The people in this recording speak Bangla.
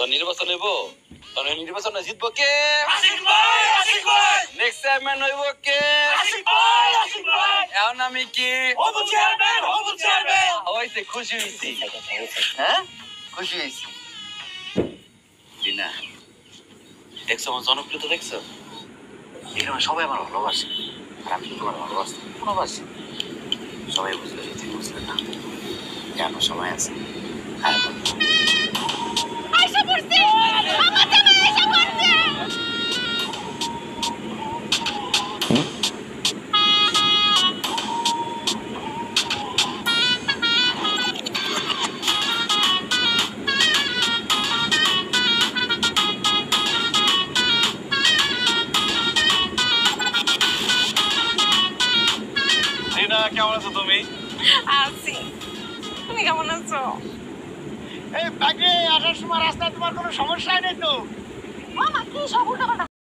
তো নির্বাচন হইব, তো নির্বাচনে জিতবো কে? নেক্সট চেয়ারম্যান হইব কে? এখন আমি কি হইতে খুশি হয়েছি? হ্যাঁ, খুশি হয়েছি। টিনা, দেখছো আমার জনপ্রিয়তা, দেখছো? এখানে সবাই আমার ভালোবাসে, আর আমি তোমার ভালোবাসি। সবাই বুঝলে যে তুমি বুঝলে না, জানো সময় আছে। হ্যাঁ, আয়শা পড়ছে আমার জানা আয়শা পড়ছে টিনা কেমন আছো তুমি? আছি তুমি কেমন আছো এই বাগে আসার সময় রাস্তায় তোমার কোনো সমস্যা নেই তো? মামা কি সব উল্টো